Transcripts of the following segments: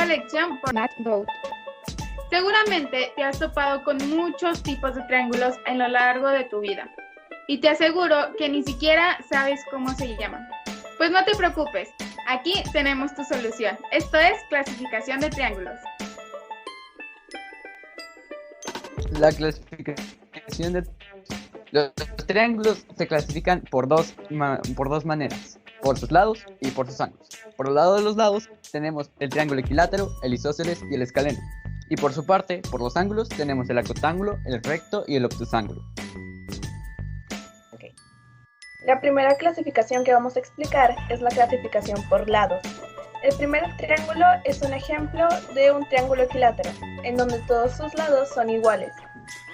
nueva lección por MathBoat. Seguramente te has topado con muchos tipos de triángulos a lo largo de tu vida y te aseguro que ni siquiera sabes cómo se llaman. Pues no te preocupes, aquí tenemos tu solución. Esto es clasificación de triángulos. La clasificación de los triángulos se clasifican por dos maneras, por sus lados y por sus ángulos. Por el lado de los lados tenemos el triángulo equilátero, el isósceles y el escaleno. Y por su parte, por los ángulos, tenemos el acotángulo, el recto y el obtusángulo. Okay. La primera clasificación que vamos a explicar es la clasificación por lados. El primer triángulo es un ejemplo de un triángulo equilátero, en donde todos sus lados son iguales.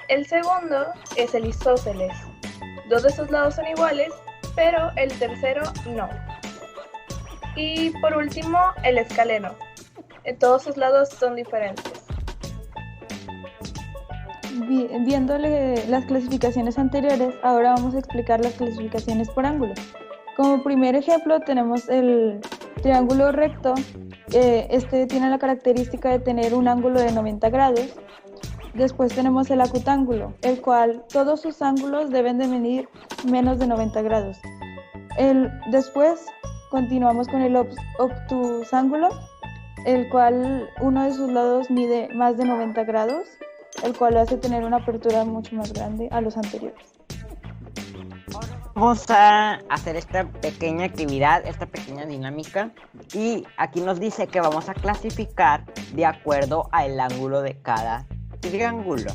El segundo es el isósceles. Dos de sus lados son iguales, pero el tercero no. Y por último, el escaleno. Todos sus lados son diferentes. Viéndole las clasificaciones anteriores, ahora vamos a explicar las clasificaciones por ángulo. Como primer ejemplo tenemos el triángulo recto. Este tiene la característica de tener un ángulo de 90 grados. Después tenemos el acutángulo, el cual todos sus ángulos deben de medir menos de 90 grados. Después continuamos con el obtusángulo, el cual uno de sus lados mide más de 90 grados, el cual lo hace tener una apertura mucho más grande a los anteriores. Vamos a hacer esta pequeña actividad, esta pequeña dinámica, y aquí nos dice que vamos a clasificar de acuerdo al ángulo de cada triángulo.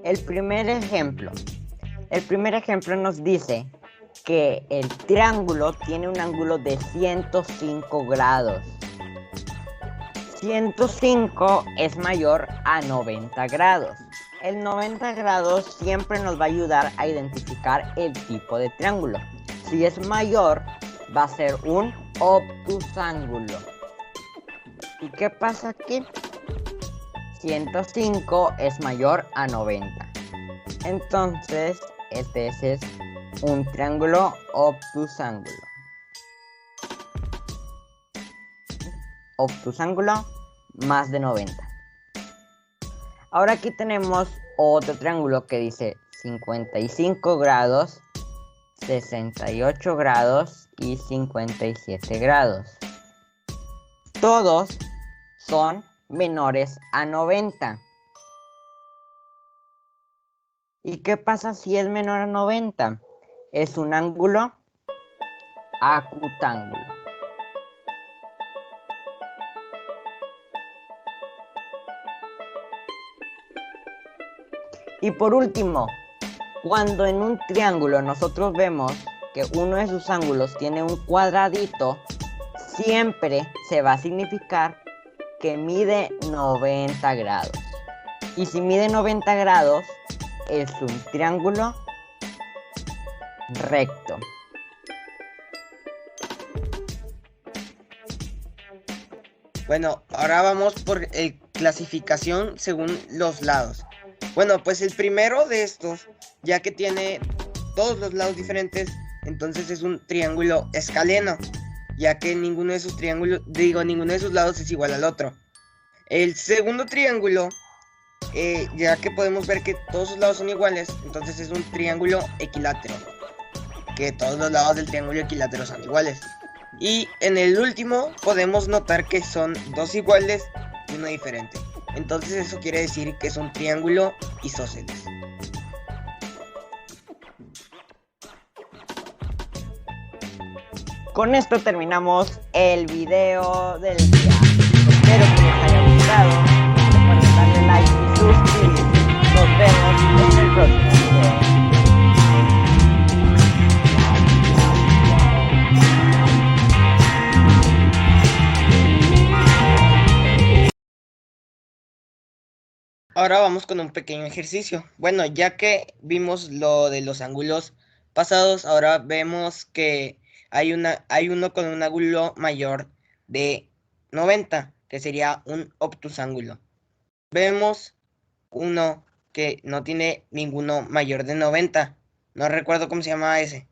El primer ejemplo nos dice que el triángulo tiene un ángulo de 105 grados. 105 es mayor a 90 grados. El 90 grados siempre nos va a ayudar a identificar el tipo de triángulo. Si es mayor, va a ser un obtusángulo. ¿Y qué pasa aquí? 105 es mayor a 90. Entonces, este es un triángulo obtusángulo. Obtusángulo más de 90. Ahora aquí tenemos otro triángulo que dice 55 grados, 68 grados y 57 grados. Todos son menores a 90. ¿Y qué pasa si es menor a 90? Es un ángulo acutángulo. Y por último, cuando en un triángulo nosotros vemos que uno de sus ángulos tiene un cuadradito, siempre se va a significar que mide 90 grados. Y si mide 90 grados, es un triángulo recto. Bueno, ahora vamos por clasificación según los lados. Bueno, pues el primero de estos, ya que tiene todos los lados diferentes, entonces es un triángulo escaleno, ya que ninguno de sus lados es igual al otro. El segundo triángulo, ya que podemos ver que todos sus lados son iguales, entonces es un triángulo equilátero, que todos los lados del triángulo equilátero son iguales. Y en el último podemos notar que son dos iguales y uno diferente. Entonces eso quiere decir que es un triángulo isósceles. Con esto terminamos el video del día. Espero que les haya gustado. Recuerden darle like y suscribirse. Nos vemos en el próximo video. Ahora vamos con un pequeño ejercicio. Bueno, ya que vimos lo de los ángulos pasados, ahora vemos que hay uno con un ángulo mayor de 90, que sería un obtusángulo. Vemos uno que no tiene ninguno mayor de 90. No recuerdo cómo se llama ese.